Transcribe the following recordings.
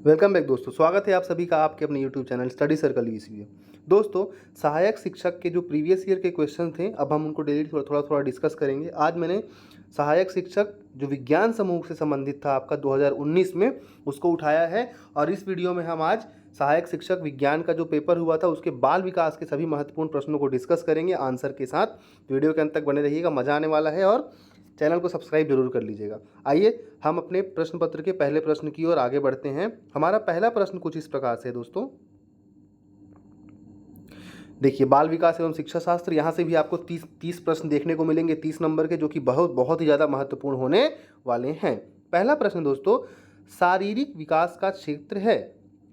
Welcome back दोस्तों, स्वागत है आप सभी का आपके अपने YouTube channel study circle VC में। दोस्तों, सहायक शिक्षक के जो प्रीवियस ईयर के क्वेश्चन थे, अब हम उनको डेली थोड़ा डिस्कस करेंगे। आज मैंने सहायक शिक्षक जो विज्ञान समूह से संबंधित था आपका 2019 में, उसको उठाया है और इस वीडियो में हम आज सहायक शिक्षक विज्ञान का जो पेपर हुआ था उसके बाल विकास के सभी महत्वपूर्ण प्रश्नों को डिस्कस करेंगे आंसर के साथ। वीडियो के अंत तक बने रहिएगा, मज़ा आने वाला है और चैनल को सब्सक्राइब जरूर कर लीजिएगा। आइए हम अपने प्रश्न पत्र के पहले प्रश्न की ओर आगे बढ़ते हैं। हमारा पहला प्रश्न कुछ इस प्रकार से है दोस्तों। देखिए, बाल विकास एवं शिक्षा शास्त्र, यहाँ से भी आपको 30 प्रश्न देखने को मिलेंगे, 30 नंबर के, जो कि बहुत ही ज़्यादा महत्वपूर्ण होने वाले हैं। पहला प्रश्न दोस्तों, शारीरिक विकास का क्षेत्र है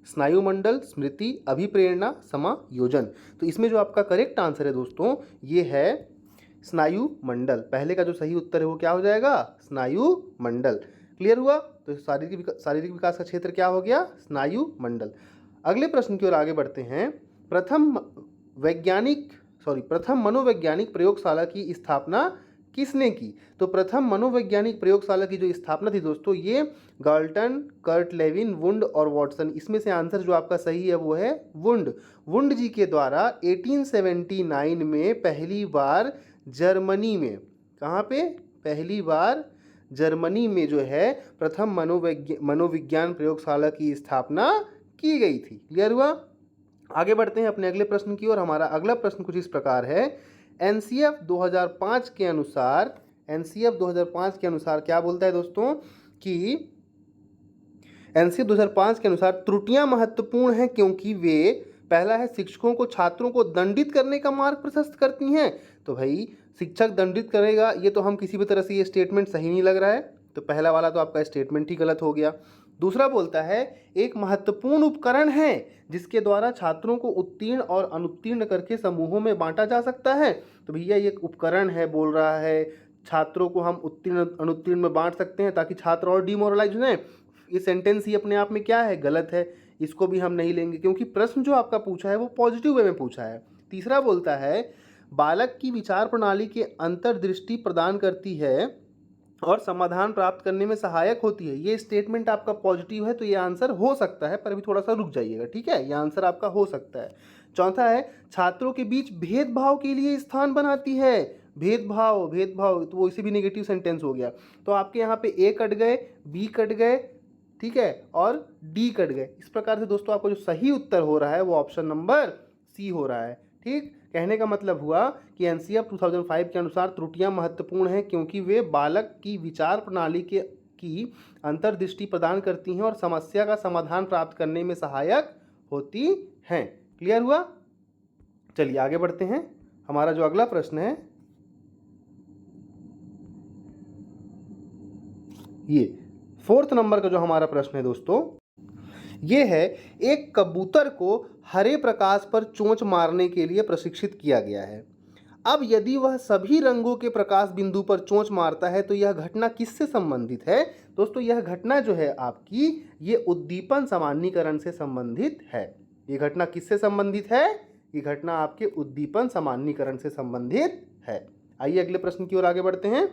स्नायुमंडल, स्मृति, अभिप्रेरणा, समायोजन। तो इसमें जो आपका करेक्ट आंसर है दोस्तों, ये है स्नायु मंडल। पहले का जो सही उत्तर है वो क्या हो जाएगा? स्नायु मंडल। क्लियर हुआ? तो शारीरिक विकास का क्षेत्र क्या हो गया? स्नायु मंडल। अगले प्रश्न की ओर आगे बढ़ते हैं। प्रथम मनोवैज्ञानिक प्रयोगशाला की स्थापना किसने की? तो प्रथम मनोवैज्ञानिक प्रयोगशाला की जो स्थापना थी दोस्तों, ये गाल्टन, कर्ट लेविन, वुंड और वॉटसन। इसमें से आंसर जो आपका सही है वो है वुंड। वुंड जी के द्वारा 1879 में पहली बार जर्मनी में, कहाँ पे? पहली बार जर्मनी में जो है प्रथम मनोविज्ञान प्रयोगशाला की स्थापना की गई थी। क्लियर हुआ? आगे बढ़ते हैं अपने अगले प्रश्न की ओर। हमारा अगला प्रश्न कुछ इस प्रकार है। एनसीएफ 2005 के अनुसार क्या बोलता है दोस्तों कि एनसीएफ 2005 के अनुसार त्रुटियां महत्वपूर्ण हैं क्योंकि वे, पहला है, शिक्षकों को छात्रों को दंडित करने का मार्ग प्रशस्त करती हैं। तो भाई, शिक्षक दंडित करेगा, ये तो हम किसी भी तरह से, ये स्टेटमेंट सही नहीं लग रहा है, तो पहला वाला तो आपका स्टेटमेंट ही गलत हो गया। दूसरा बोलता है एक महत्वपूर्ण उपकरण है जिसके द्वारा छात्रों को उत्तीर्ण और अनुत्तीर्ण करके समूहों में बांटा जा सकता है। तो भैया, ये उपकरण है बोल रहा है, छात्रों को हम उत्तीर्ण अनुत्तीर्ण में बांट सकते हैं ताकि छात्र और डिमोरलाइज हो जाए। ये सेंटेंस ही अपने आप में क्या है? गलत है। इसको भी हम नहीं लेंगे क्योंकि प्रश्न जो आपका पूछा है वो पॉजिटिव वे में पूछा है। तीसरा बोलता है बालक की विचार प्रणाली के अंतर्दृष्टि प्रदान करती है और समाधान प्राप्त करने में सहायक होती है। ये स्टेटमेंट आपका पॉजिटिव है, तो ये आंसर हो सकता है, पर अभी थोड़ा सा रुक जाइएगा, ठीक है? ये आंसर आपका हो सकता है। चौथा है छात्रों के बीच भेदभाव के लिए स्थान बनाती है। भेदभाव, तो वो इसी भी नेगेटिव सेंटेंस हो गया। तो आपके यहाँ पे ए कट गए, बी कट गए, ठीक है, और डी कट गए। इस प्रकार से दोस्तों आपको जो सही उत्तर हो रहा है वो ऑप्शन नंबर सी हो रहा है। ठीक, कहने का मतलब हुआ कि एनसीएफ 2005 के अनुसार त्रुटियां महत्वपूर्ण हैं क्योंकि वे बालक की विचार प्रणाली की अंतर्दृष्टि प्रदान करती हैं और समस्या का समाधान प्राप्त करने में सहायक होती हैं। क्लियर हुआ? चलिए आगे बढ़ते हैं। हमारा जो अगला प्रश्न है, ये 4th नंबर का जो हमारा प्रश्न है दोस्तों, ये है एक कबूतर को हरे प्रकाश पर चोंच मारने के लिए प्रशिक्षित किया गया है। अब यदि वह सभी रंगों के प्रकाश बिंदु पर चोंच मारता है तो यह घटना किससे संबंधित है? दोस्तों, यह घटना जो है आपकी, ये उद्दीपन सामान्यीकरण से संबंधित है। ये घटना किससे संबंधित है? ये घटना आपके उद्दीपन सामान्यीकरण से संबंधित है। आइए अगले प्रश्न की ओर आगे बढ़ते हैं।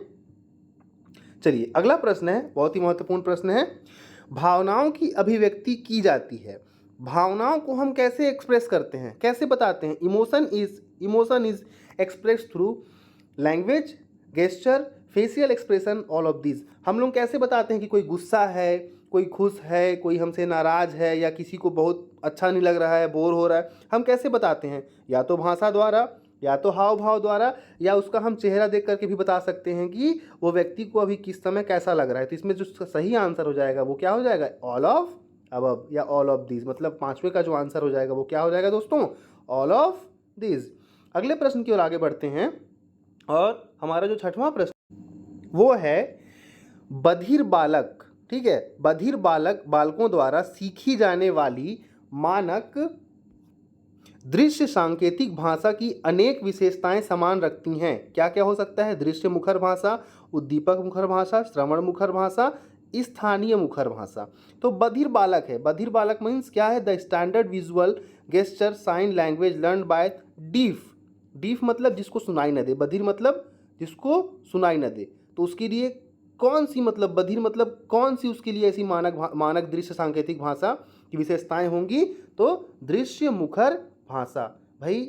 चलिए, अगला प्रश्न है, बहुत ही महत्वपूर्ण प्रश्न है। भावनाओं की अभिव्यक्ति की जाती है। भावनाओं को हम कैसे एक्सप्रेस करते हैं, कैसे बताते हैं? Emotion is express through language, gesture, facial expression, all of this. हम लोग कैसे बताते हैं कि कोई गुस्सा है, कोई खुश है, कोई हमसे नाराज है, या किसी को बहुत अच्छा नहीं लग रहा है, बोर हो रहा है? हम कैसे बताते हैं? या तो भाषा द्वारा, या तो हाव भाव द्वारा, या उसका हम चेहरा देख करके भी बता सकते हैं कि वो व्यक्ति को अभी किस समय कैसा लग रहा है। तो इसमें जो सही आंसर हो जाएगा वो क्या हो जाएगा? ऑल ऑफ अबव या ऑल ऑफ दिस। मतलब पांचवे का जो आंसर हो जाएगा वो क्या हो जाएगा दोस्तों? All of this. अगले प्रश्न की ओर आगे बढ़ते हैं और हमारा जो 6वां प्रश्न वो है बधिर बालक। ठीक है, बधिर बालकों द्वारा सीखी जाने वाली मानक दृश्य सांकेतिक भाषा की अनेक विशेषताएं समान रखती हैं। क्या क्या हो सकता है? दृश्य मुखर भाषा, उद्दीपक मुखर भाषा, श्रवण मुखर भाषा, स्थानीय मुखर भाषा। तो बधिर बालक है, बधिर बालक मीन्स क्या है? The standard visual gesture sign language learn by deaf. Deaf मतलब जिसको सुनाई न दे, बधिर मतलब जिसको सुनाई न दे। तो उसके लिए कौन सी मतलब बधिर मतलब कौन सी उसके लिए ऐसी मानक दृश्य सांकेतिक भाषा की विशेषताएं होंगी? तो दृश्य मुखर भाषा। भाई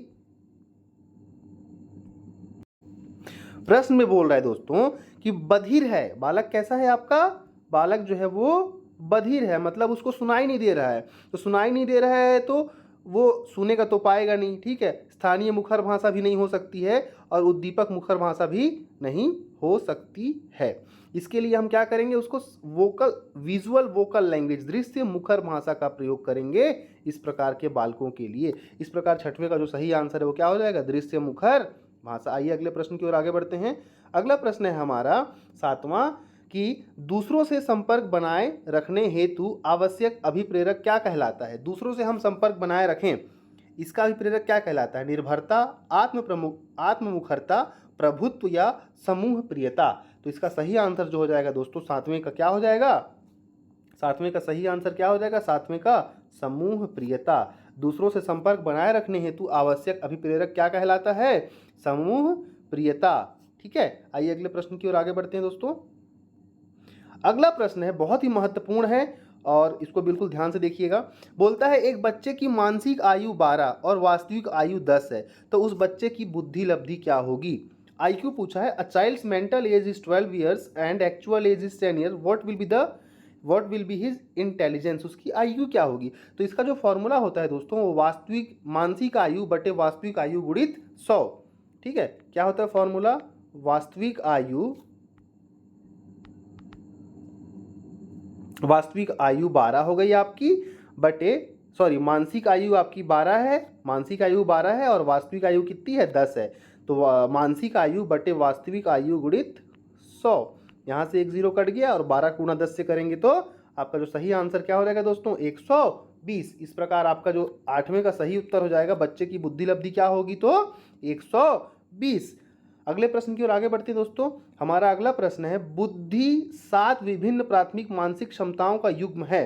प्रश्न में बोल रहा है दोस्तों कि बधिर है, बालक कैसा है आपका? बालक जो है वो बधिर है, मतलब उसको सुनाई नहीं दे रहा है। तो सुनाई नहीं दे रहा है तो वो सुनेगा तो पाएगा नहीं, ठीक है। स्थानीय मुखर भाषा भी नहीं हो सकती है और उद्दीपक मुखर भाषा भी नहीं हो सकती है। इसके लिए हम क्या करेंगे, उसको वोकल विजुअल वोकल लैंग्वेज दृश्य मुखर भाषा का प्रयोग करेंगे इस प्रकार के बालकों के लिए। इस प्रकार छठवें का जो सही आंसर है वो क्या हो जाएगा? दृश्य मुखर भाषा। आइए अगले प्रश्न की ओर आगे बढ़ते हैं। अगला प्रश्न है हमारा 7वां कि दूसरों से संपर्क बनाए रखने हेतु आवश्यक अभिप्रेरक क्या कहलाता है? दूसरों से हम संपर्क बनाए रखें, इसका अभिप्रेरक क्या कहलाता है? निर्भरता, आत्ममुखरता, प्रभुत्व या समूह प्रियता। तो इसका सही आंसर जो हो जाएगा दोस्तों 7वें का क्या हो जाएगा? 7वें का सही आंसर क्या हो जाएगा? 7वें का समूह प्रियता। दूसरों से संपर्क बनाए रखने हेतु आवश्यक अभिप्रेरक क्या कहलाता है? समूह प्रियता। ठीक है, आइए अगले प्रश्न की ओर आगे बढ़ते हैं दोस्तों। अगला प्रश्न है बहुत ही महत्वपूर्ण है और इसको बिल्कुल ध्यान से देखिएगा। बोलता है एक बच्चे की मानसिक आयु 12 और वास्तविक आयु 10 है, तो उस बच्चे की बुद्धि लब्धि क्या होगी? आईक्यू पूछा है। A child's mental age is 12 years and actual age is 10 year, what will be his intelligence? उसकी आयु क्या होगी? तो इसका जो फॉर्मूला होता है दोस्तों वो वास्तविक मानसिक आयु बटे वास्तविक आयु गुणित 100। ठीक है, क्या होता है फॉर्मूला? वास्तविक आयु 12 हो गई आपकी बटे मानसिक आयु आपकी 12 है, मानसिक आयु 12 है और वास्तविक आयु कितनी है? 10 है। तो मानसिक आयु बटे वास्तविक आयु गुणित 100, यहाँ से एक 0 कट गया और 12 गुणा 10 से करेंगे तो आपका जो सही आंसर क्या हो जाएगा दोस्तों? 120। इस प्रकार आपका जो 8वें का सही उत्तर हो जाएगा बच्चे की बुद्धि लब्धि क्या होगी? तो 120। अगले प्रश्न की ओर आगे बढ़ते हैं दोस्तों। हमारा अगला प्रश्न है बुद्धि 7 विभिन्न प्राथमिक मानसिक क्षमताओं का युग्म है।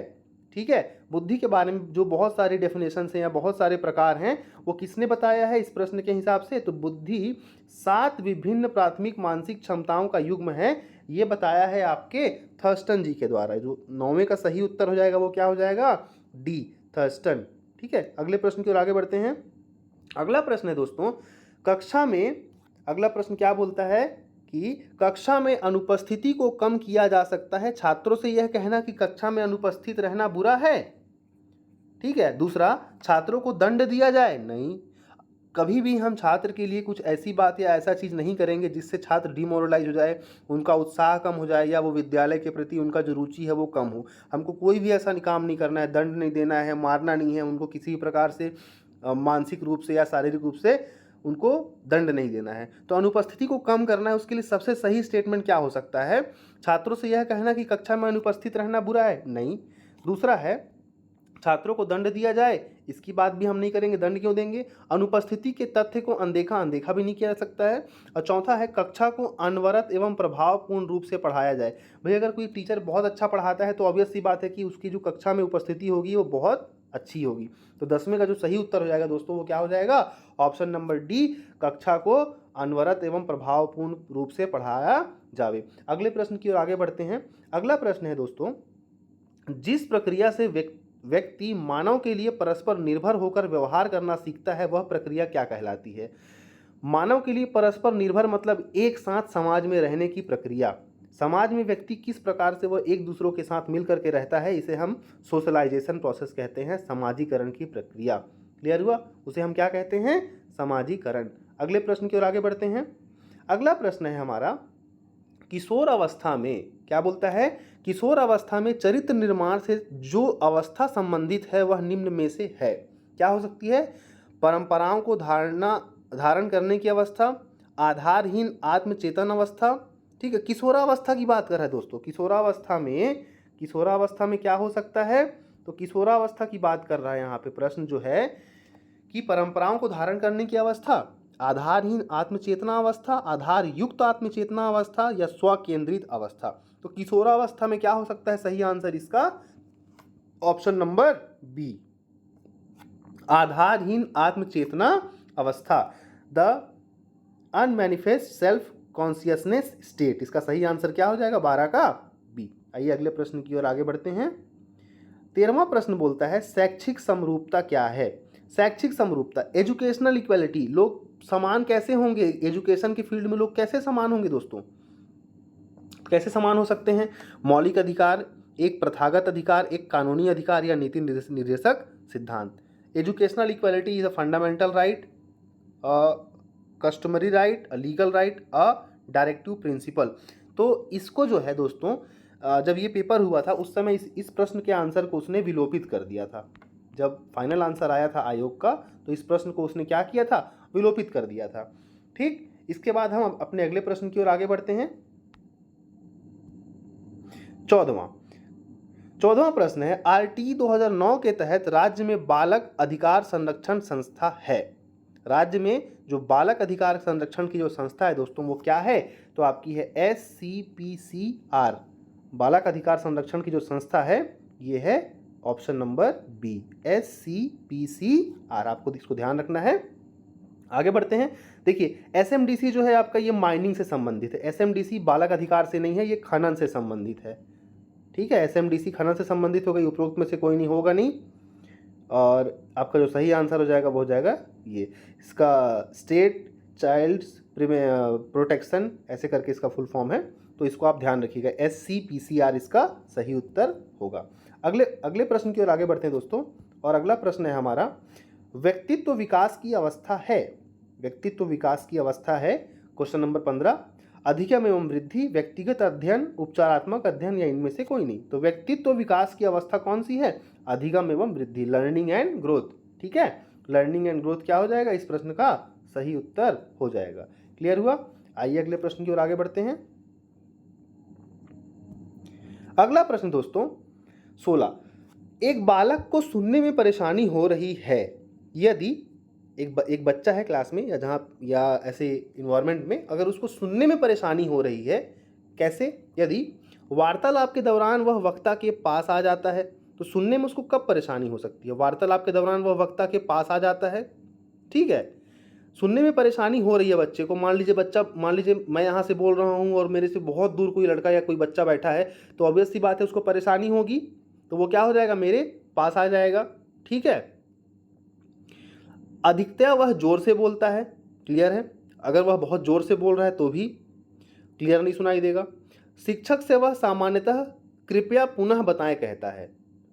ठीक है, बुद्धि के बारे में जो बहुत सारे डेफिनेशन हैं या बहुत सारे प्रकार हैं वो किसने बताया है इस प्रश्न के हिसाब से? तो बुद्धि 7 विभिन्न प्राथमिक मानसिक क्षमताओं का युग्म है, ये बताया है आपके थर्स्टन जी के द्वारा। जो 9वें का सही उत्तर हो जाएगा वो क्या हो जाएगा? D, Thurston. ठीक है, अगले प्रश्न की ओर आगे बढ़ते हैं। अगला प्रश्न है दोस्तों कक्षा में, अगला प्रश्न क्या बोलता है कि कक्षा में अनुपस्थिति को कम किया जा सकता है। छात्रों से यह कहना कि कक्षा में अनुपस्थित रहना बुरा है। ठीक है, दूसरा छात्रों को दंड दिया जाए, नहीं। कभी भी हम छात्र के लिए कुछ ऐसी बात या ऐसा चीज़ नहीं करेंगे जिससे छात्र डिमोरलाइज हो जाए, उनका उत्साह कम हो जाए या वो विद्यालय के प्रति उनका जो रुचि है वो कम हो। हमको कोई भी ऐसा काम नहीं करना है, दंड नहीं देना है, मारना नहीं है, उनको किसी प्रकार से मानसिक रूप से या शारीरिक रूप से उनको दंड नहीं देना है। तो अनुपस्थिति को कम करना है, उसके लिए सबसे सही स्टेटमेंट क्या हो सकता है? छात्रों से यह कहना कि कक्षा में अनुपस्थित रहना बुरा है, नहीं। दूसरा है छात्रों को दंड दिया जाए, इसकी बात भी हम नहीं करेंगे, दंड क्यों देंगे? अनुपस्थिति के तथ्य को अनदेखा भी नहीं किया जा सकता है। और चौथा है कक्षा को अनवरत एवं प्रभावपूर्ण रूप से पढ़ाया जाए। भाई अगर कोई टीचर बहुत अच्छा पढ़ाता है तो ऑब्वियस सी बात है कि उसकी जो कक्षा में उपस्थिति होगी वो बहुत अच्छी होगी। तो 10वें का जो सही उत्तर हो जाएगा दोस्तों वो क्या हो जाएगा? ऑप्शन नंबर डी, कक्षा को अनवरत एवं प्रभावपूर्ण रूप से पढ़ाया जावे। अगले प्रश्न की ओर आगे बढ़ते हैं। अगला प्रश्न है दोस्तों जिस प्रक्रिया से व्यक्ति मानव के लिए परस्पर निर्भर होकर व्यवहार करना सीखता है वह प्रक्रिया क्या कहलाती है? मानव के लिए परस्पर निर्भर मतलब एक साथ समाज में रहने की प्रक्रिया। समाज में व्यक्ति किस प्रकार से वह एक दूसरों के साथ मिल करके रहता है, इसे हम सोशलाइजेशन प्रोसेस कहते हैं, समाजीकरण की प्रक्रिया। क्लियर हुआ? उसे हम क्या कहते हैं? समाजीकरण। अगले प्रश्न की ओर आगे बढ़ते हैं। अगला प्रश्न है हमारा किशोर अवस्था में, क्या बोलता है? किशोर अवस्था में चरित्र निर्माण से जो अवस्था संबंधित है वह निम्न में से है। क्या हो सकती है? परंपराओं को धारण करने की अवस्था, आधारहीन आत्मचेतन अवस्था। ठीक है, किशोरावस्था की बात कर रहा है दोस्तों। किशोरावस्था में क्या हो सकता है? तो किशोरावस्था की बात कर रहा है यहाँ पे प्रश्न जो है कि परंपराओं को धारण करने की अवस्था, आधारहीन आत्मचेतना अवस्था, आधार युक्त आत्मचेतना अवस्था या स्व केंद्रित अवस्था। तो किशोरावस्था में क्या हो सकता है सही आंसर इसका? ऑप्शन नंबर बी, आधारहीन आत्मचेतना अवस्था। The unmanifest self consciousness state. इसका सही आंसर क्या हो जाएगा? 12 का बी। आइए अगले प्रश्न की ओर आगे बढ़ते हैं। 13वां प्रश्न बोलता है शैक्षिक समरूपता क्या है? शैक्षिक समरूपता, एजुकेशनल इक्वालिटी, लोग समान कैसे होंगे? एजुकेशन की फील्ड में लोग कैसे समान होंगे दोस्तों? कैसे समान हो सकते हैं? मौलिक अधिकार, एक प्रथागत अधिकार, एक कानूनी अधिकार या नीति निर्देशक सिद्धांत। Educational equality is a fundamental right, customary right, a legal right, a directive principle. तो इसको जो है दोस्तों जब ये पेपर हुआ था उस समय इस प्रश्न के आंसर को उसने विलोपित कर दिया था। जब फाइनल आंसर आया था आयोग का तो इस प्रश्न को उसने क्या किया था? विलोपित कर दिया था। ठीक, इसके बाद हम अपने अगले प्रश्न की ओर आगे बढ़ते हैं। 14वां प्रश्न है आरटी 2009 के तहत राज्य में बालक अधिकार संरक्षण संस्था है। राज्य में जो बालक अधिकार संरक्षण की जो संस्था है दोस्तों वो क्या है? तो आपकी है SCPCR। बालक अधिकार संरक्षण की जो संस्था है ये है ऑप्शन नंबर बी, SCPCR। आपको इसको ध्यान रखना है। आगे बढ़ते हैं। देखिए SMDC जो है आपका ये माइनिंग से संबंधित है। SMDC बालक अधिकार से नहीं है, ये खनन से संबंधित है। ठीक है, SMDC खनन से संबंधित हो गई, उपरोक्त में से कोई नहीं होगा नहीं। और आपका जो सही आंसर हो जाएगा वो हो जाएगा ये। इसका स्टेट चाइल्ड प्रोटेक्शन ऐसे करके इसका फुल फॉर्म है, तो इसको आप ध्यान रखिएगा। SCPCR इसका सही उत्तर होगा। अगले प्रश्न की ओर आगे बढ़ते हैं दोस्तों। और अगला प्रश्न है हमारा व्यक्तित्व विकास की अवस्था है। व्यक्तित्व विकास की अवस्था है क्वेश्चन नंबर 15। अधिगम एवं वृद्धि, व्यक्तिगत अध्ययन, उपचारात्मक अध्ययन या इनमें से कोई नहीं। तो व्यक्तित्व विकास की अवस्था कौन सी है? अधिगम एवं वृद्धि, लर्निंग एंड ग्रोथ। ठीक है, लर्निंग एंड ग्रोथ क्या हो जाएगा? इस प्रश्न का सही उत्तर हो जाएगा। क्लियर हुआ? आइए अगले प्रश्न की ओर आगे बढ़ते हैं। अगला प्रश्न दोस्तों 16। एक बालक को सुनने में परेशानी हो रही है। यदि एक बच्चा है क्लास में या ऐसे इन्वायरमेंट में, अगर उसको सुनने में परेशानी हो रही है, कैसे? यदि वार्तालाप के दौरान वह वक्ता के पास आ जाता है, तो सुनने में उसको कब परेशानी हो सकती है? वार्तालाप के दौरान वह वक्ता के पास आ जाता है। ठीक है, सुनने में परेशानी हो रही है बच्चे को। मान लीजिए मैं यहाँ से बोल रहा हूँ और मेरे से बहुत दूर कोई लड़का या कोई बच्चा बैठा है, तो ऑब्वियस सी बात है उसको परेशानी होगी, तो वो क्या हो जाएगा? मेरे पास आ जाएगा। ठीक है, अधिकतया वह जोर से बोलता है। क्लियर है? अगर वह बहुत जोर से बोल रहा है तो भी क्लियर नहीं सुनाई देगा। शिक्षक से वह सामान्यतः कृपया पुनः बताएं कहता है।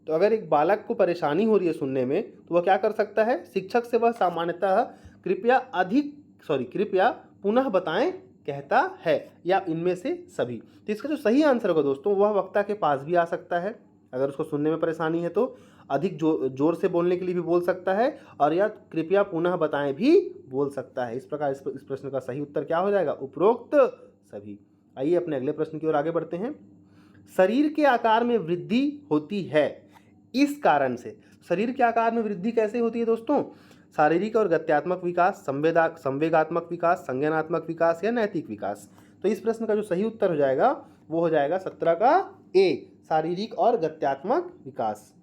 तो अगर एक बालक को परेशानी हो रही है सुनने में तो वह क्या कर सकता है? शिक्षक से वह सामान्यतः कृपया पुनः बताएं कहता है, या इनमें से सभी। तो इसका जो सही आंसर होगा दोस्तों वह वक्ता के पास भी आ सकता है। अगर उसको सुनने में परेशानी है तो अधिक जोर से बोलने के लिए भी बोल सकता है, और या कृपया पुनः बताएं भी बोल सकता है। इस प्रकार इस प्रश्न का सही उत्तर क्या हो जाएगा? उपरोक्त सभी। आइए अपने अगले प्रश्न की ओर आगे बढ़ते हैं। शरीर के आकार में वृद्धि होती है इस कारण से। शरीर के आकार में वृद्धि कैसे होती है दोस्तों? शारीरिक और गत्यात्मक विकास, संवेगात्मक विकास, संज्ञानात्मक विकास या नैतिक विकास। तो इस प्रश्न का जो सही उत्तर हो जाएगा वो हो जाएगा 17 का ए, शारीरिक और गत्यात्मक विकास।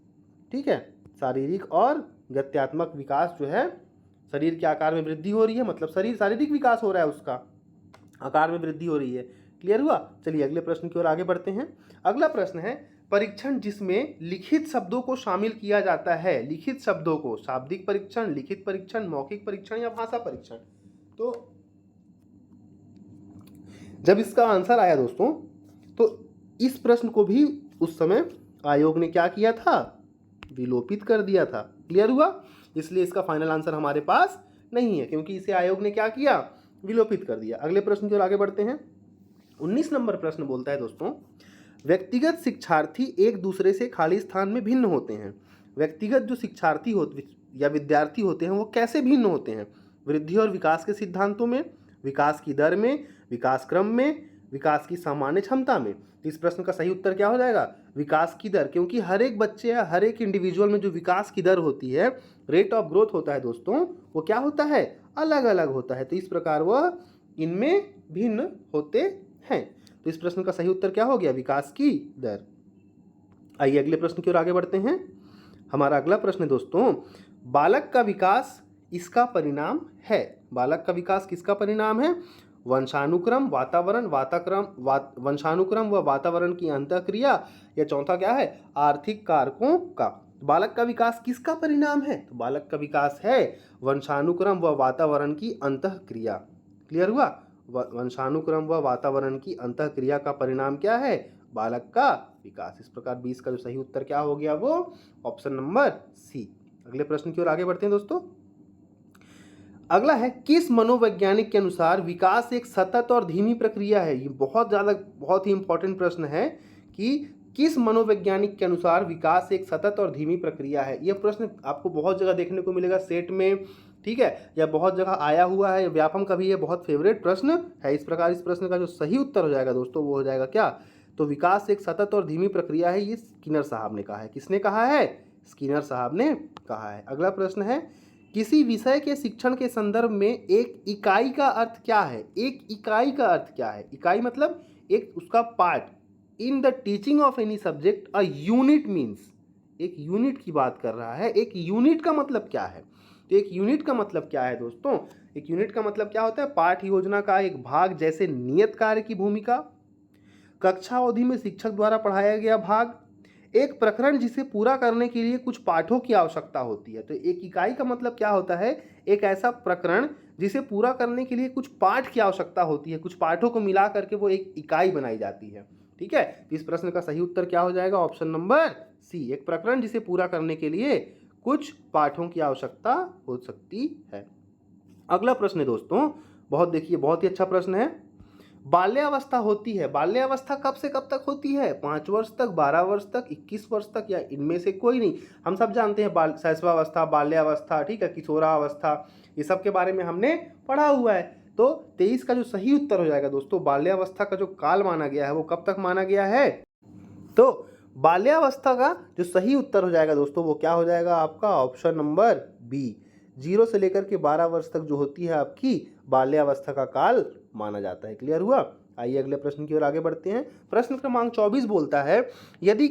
ठीक है, शारीरिक और गत्यात्मक विकास जो है, शरीर के आकार में वृद्धि हो रही है मतलब शारीरिक विकास हो रहा है, उसका आकार में वृद्धि हो रही है। क्लियर हुआ? चलिए अगले प्रश्न की ओर आगे बढ़ते हैं। अगला प्रश्न है परीक्षण जिसमें लिखित शब्दों को शामिल किया जाता है। लिखित शब्दों को, शाब्दिक परीक्षण, लिखित परीक्षण, मौखिक परीक्षण या भाषा परीक्षण। तो जब इसका आंसर आया दोस्तों तो इस प्रश्न को भी उस समय आयोग ने क्या किया था? विलोपित कर दिया था। क्लियर हुआ? इसलिए इसका फाइनल आंसर हमारे पास नहीं है, क्योंकि इसे आयोग ने क्या किया? विलोपित कर दिया। अगले प्रश्न की ओर आगे बढ़ते हैं। 19 नंबर प्रश्न बोलता है दोस्तों व्यक्तिगत शिक्षार्थी एक दूसरे से खाली स्थान में भिन्न होते हैं। व्यक्तिगत जो शिक्षार्थी होते या विद्यार्थी होते हैं वो कैसे भिन्न होते हैं? वृद्धि और विकास के सिद्धांतों में, विकास की दर में, विकास क्रम में, विकास की सामान्य क्षमता में। इस प्रश्न का सही उत्तर क्या हो जाएगा? विकास की दर, क्योंकि हर एक बच्चे या हर एक इंडिविजुअल में जो विकास की दर होती है, रेट ऑफ ग्रोथ होता है दोस्तों, वो क्या होता है? अलग अलग होता है। तो इस प्रकार वह इनमें भिन्न होते हैं। तो इस प्रश्न का सही उत्तर क्या हो गया? विकास की दर। आइए अगले प्रश्न की ओर आगे बढ़ते हैं। हमारा अगला प्रश्न दोस्तों बालक का विकास इसका परिणाम है। बालक का विकास किसका परिणाम है? वंशानुक्रम, वंशानुक्रम व वातावरण की अंतःक्रिया, या चौथा क्या है, आर्थिक कारकों का। बालक का विकास किसका परिणाम है, तो बालक का विकास है वंशानुक्रम व वातावरण की अंतःक्रिया। क्लियर हुआ, वंशानुक्रम व वातावरण की अंतःक्रिया का परिणाम क्या है, बालक का विकास। इस प्रकार 20 का जो सही उत्तर क्या हो गया, वो ऑप्शन नंबर सी। अगले प्रश्न की ओर आगे बढ़ते हैं दोस्तों। अगला है, किस मनोवैज्ञानिक के अनुसार विकास एक सतत और धीमी प्रक्रिया है। ये बहुत ही इंपॉर्टेंट प्रश्न है कि किस मनोवैज्ञानिक के अनुसार विकास एक सतत और धीमी प्रक्रिया है। यह प्रश्न आपको बहुत जगह देखने को मिलेगा सेट में, ठीक है, या बहुत जगह आया हुआ है, व्यापम का भी ये बहुत फेवरेट प्रश्न है। इस प्रकार इस प्रश्न का जो सही उत्तर हो जाएगा दोस्तों, वो हो जाएगा क्या, तो विकास एक सतत और धीमी प्रक्रिया है। ये स्किनर साहब ने कहा है। किसने कहा है, स्किनर साहब ने कहा है। अगला प्रश्न है, किसी विषय के शिक्षण के संदर्भ में एक इकाई का अर्थ क्या है। एक इकाई का अर्थ क्या है, इकाई मतलब एक उसका part. In the teaching of any subject a unit means, एक यूनिट की बात कर रहा है। एक यूनिट का मतलब क्या है, तो एक यूनिट का मतलब क्या है दोस्तों, एक यूनिट का मतलब क्या होता है, पाठ योजना का एक भाग, जैसे नियत कार्य की भूमिका, कक्षा अवधि में शिक्षक द्वारा पढ़ाया गया भाग, एक प्रकरण जिसे पूरा करने के लिए कुछ पाठों की आवश्यकता होती है। तो एक इकाई का मतलब क्या होता है, एक ऐसा प्रकरण जिसे पूरा करने के लिए कुछ पाठ की आवश्यकता होती है, कुछ पाठों को मिला करके वो एक इकाई बनाई जाती है। ठीक है, इस प्रश्न का सही उत्तर क्या हो जाएगा, ऑप्शन नंबर सी, एक प्रकरण जिसे पूरा करने के लिए कुछ पाठों की आवश्यकता हो सकती है। अगला प्रश्न है दोस्तों, बहुत ही अच्छा प्रश्न है। बाल्यावस्था होती है, बाल्यावस्था कब से कब तक होती है, 5 वर्ष तक, 12 वर्ष तक, 21 वर्ष तक, या इनमें से कोई नहीं। हम सब जानते हैं शैशवावस्था, बाल्यावस्था, ठीक है, किशोरावस्था, ये सब के बारे में हमने पढ़ा हुआ है। तो 23 का जो सही उत्तर हो जाएगा दोस्तों, बाल्यावस्था का जो काल माना गया है वो कब तक माना गया है, तो बाल्यावस्था का जो सही उत्तर हो जाएगा दोस्तों, वो क्या हो जाएगा आपका, ऑप्शन नंबर बी, 0 से लेकर के 12 वर्ष तक जो होती है आपकी बाल्यावस्था का काल माना जाता है। क्लियर हुआ। आइए अगले प्रश्न की ओर आगे बढ़ते हैं। प्रश्न क्रमांक 24 बोलता है, यदि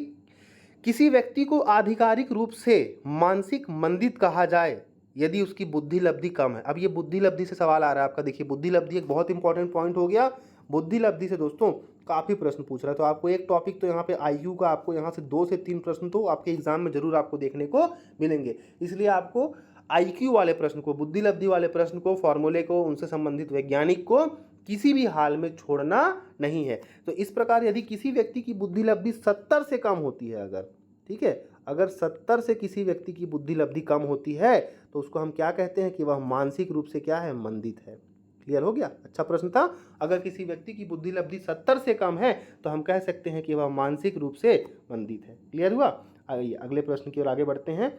किसी व्यक्ति को आधिकारिक रूप से मानसिक मंदित कहा जाए यदि उसकी बुद्धि लब्धि कम है। अब ये बुद्धि लब्धि से सवाल आ रहा है आपका, देखिए बुद्धि लब्धि एक बहुत इंपॉर्टेंट पॉइंट हो गया। बुद्धि लब्धि से दोस्तों काफ़ी प्रश्न पूछ रहा है, तो आपको एक टॉपिक तो यहाँ पे आईक्यू का आपको यहाँ से 2 से 3 प्रश्न तो आपके एग्जाम में जरूर आपको देखने को मिलेंगे। इसलिए आपको आईक्यू वाले प्रश्न को, बुद्धि लब्धि वाले प्रश्न को, फॉर्मूले को, उनसे संबंधित वैज्ञानिक को किसी भी हाल में छोड़ना नहीं है। तो इस प्रकार यदि किसी व्यक्ति की बुद्धि लब्धि 70 से कम होती है, अगर, ठीक है, अगर 70 से किसी व्यक्ति की बुद्धि लब्धि कम होती है तो उसको हम क्या कहते हैं कि वह मानसिक रूप से क्या है, मंदित है। क्लियर हो गया, अच्छा प्रश्न था। अगर किसी व्यक्ति की बुद्धि लब्धि 70 से कम है तो हम कह सकते हैं कि वह मानसिक रूप से मंदित है। क्लियर हुआ। आइए अगले प्रश्न की ओर आगे बढ़ते हैं।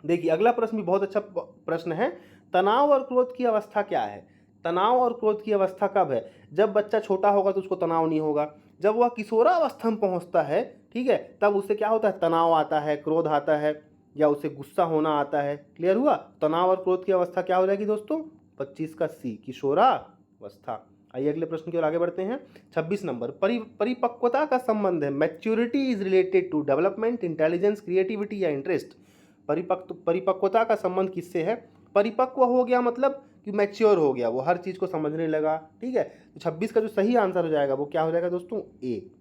देखिए अगला प्रश्न भी बहुत अच्छा प्रश्न है। तनाव और क्रोध की अवस्था क्या है। तनाव और क्रोध की अवस्था कब है, जब बच्चा छोटा होगा तो उसको तनाव नहीं होगा, जब वह किशोरावस्था में पहुंचता है, ठीक है, तब उससे क्या होता है, तनाव आता है, क्रोध आता है, या उसे गुस्सा होना आता है। क्लियर हुआ। तनाव और क्रोध की अवस्था क्या हो जाएगी दोस्तों, 25 का सी, किशोरावस्था। आइए अगले प्रश्न की ओर आगे बढ़ते हैं। 26 नंबर, परिपक्वता का संबंध है। Maturity is related to development, intelligence, creativity या इंटरेस्ट। परिपक्वता का संबंध किससे है, परिपक्व हो गया मतलब कि मैच्योर हो गया, वो हर चीज़ को समझने लगा। ठीक है, तो 26 का जो सही आंसर हो जाएगा वो क्या हो जाएगा दोस्तों, ए,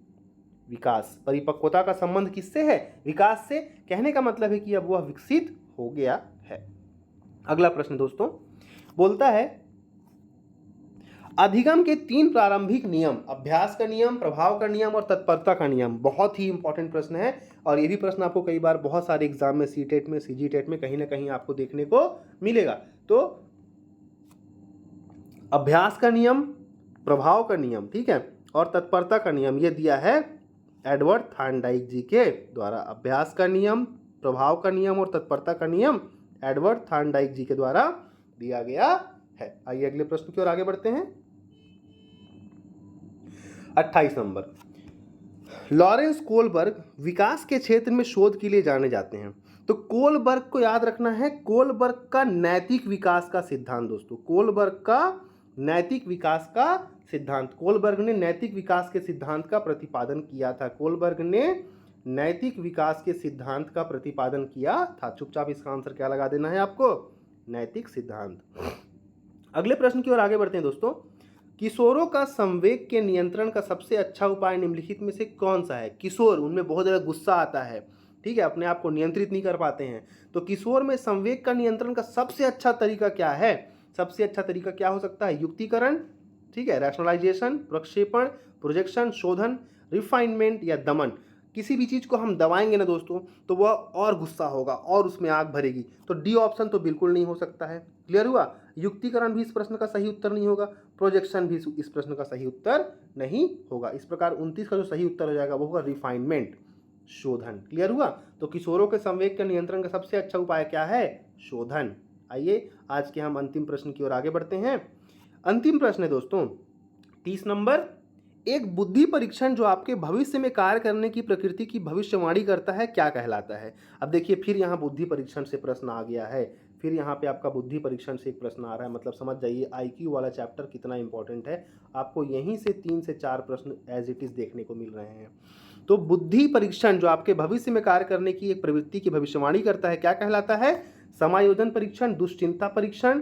विकास। परिपक्वता का संबंध किससे है, विकास से। कहने का मतलब है कि अब वह विकसित हो गया है। अगला प्रश्न दोस्तों बोलता है, अधिगम के 3 प्रारंभिक नियम, अभ्यास का नियम, प्रभाव का नियम और तत्परता का नियम। बहुत ही इंपॉर्टेंट प्रश्न है और ये भी प्रश्न आपको कई बार बहुत सारे एग्जाम में, सीटेट में, सीजीटेट में कहीं ना कहीं आपको देखने को मिलेगा। तो अभ्यास का नियम, प्रभाव का नियम, ठीक है, और तत्परता का नियम, ये दिया है एडवर्ड थॉर्नडाइक जी के द्वारा। अभ्यास का नियम, प्रभाव का नियम और तत्परता का नियम एडवर्ड थॉर्नडाइक जी के द्वारा दिया गया है। आइए अगले प्रश्न की ओर आगे बढ़ते हैं। 28 नंबर, लॉरेंस कोलबर्ग विकास के क्षेत्र में शोध के लिए जाने जाते हैं। तो कोलबर्ग को याद रखना है, कोलबर्ग का नैतिक विकास का सिद्धांत दोस्तों, कोलबर्ग का नैतिक विकास का सिद्धांत। कोलबर्ग ने नैतिक विकास के सिद्धांत का प्रतिपादन किया था। कोलबर्ग ने नैतिक विकास के सिद्धांत का प्रतिपादन किया था। चुपचाप इसका आंसर क्या लगा देना है आपको, नैतिक सिद्धांत। अगले प्रश्न की ओर आगे बढ़ते हैं दोस्तों। किशोरों का संवेग के नियंत्रण का सबसे अच्छा उपाय निम्नलिखित में से कौन सा है? किशोर, उनमें बहुत ज़्यादा गुस्सा आता है, ठीक है, अपने आप को नियंत्रित नहीं कर पाते हैं। तो किशोर में संवेग का नियंत्रण का सबसे अच्छा तरीका क्या है? सबसे अच्छा तरीका क्या हो सकता है? युक्तिकरण, ठीक है, रैशनलाइजेशन, प्रक्षेपण, प्रोजेक्शन, शोधन, रिफाइनमेंट या दमन। किसी भी चीज़ को हम दबाएंगे ना दोस्तों तो वह और गुस्सा होगा और उसमें आग भरेगी। तो डी ऑप्शन तो बिल्कुल नहीं हो सकता है। क्लियर हुआ? युक्तिकरण भी इस प्रश्न का सही उत्तर नहीं होगा, प्रोजेक्शन भी इस प्रश्न का सही उत्तर नहीं होगा। इस प्रकार 29 का जो सही उत्तर हो जाएगा वो होगा रिफाइनमेंट, शोधन। क्लियर हुआ? तो किशोरों के संवेग के नियंत्रण का सबसे अच्छा उपाय क्या है? शोधन। आइए आज के हम अंतिम प्रश्न की ओर आगे बढ़ते हैं। अंतिम प्रश्न है दोस्तों 30 नंबर। एक बुद्धि परीक्षण जो आपके भविष्य में कार्य करने की प्रकृति की भविष्यवाणी करता है क्या कहलाता है? अब देखिए फिर यहाँ बुद्धि परीक्षण से प्रश्न आ गया है, फिर यहाँ पे आपका बुद्धि परीक्षण से एक प्रश्न आ रहा है। मतलब समझ जाइए आईक्यू वाला चैप्टर कितना इंपॉर्टेंट है। आपको यहीं से 3 से 4 प्रश्न एज इट इज देखने को मिल रहे हैं। तो बुद्धि परीक्षण जो आपके भविष्य में कार्य करने की एक प्रवृत्ति की भविष्यवाणी करता है क्या कहलाता है? समायोजन परीक्षण, दुश्चिंता परीक्षण,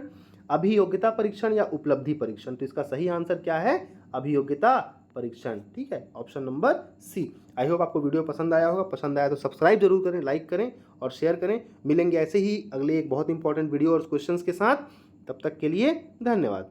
अभियोग्यता परीक्षण या उपलब्धि परीक्षण। तो इसका सही आंसर क्या है? अभियोग्यता परीक्षण। ठीक है, option number C. I hope आपको वीडियो पसंद आया होगा। पसंद आया तो सब्सक्राइब जरूर करें, लाइक करें और शेयर करें। मिलेंगे ऐसे ही अगले एक बहुत इंपॉर्टेंट वीडियो और क्वेश्चंस के साथ। तब तक के लिए धन्यवाद।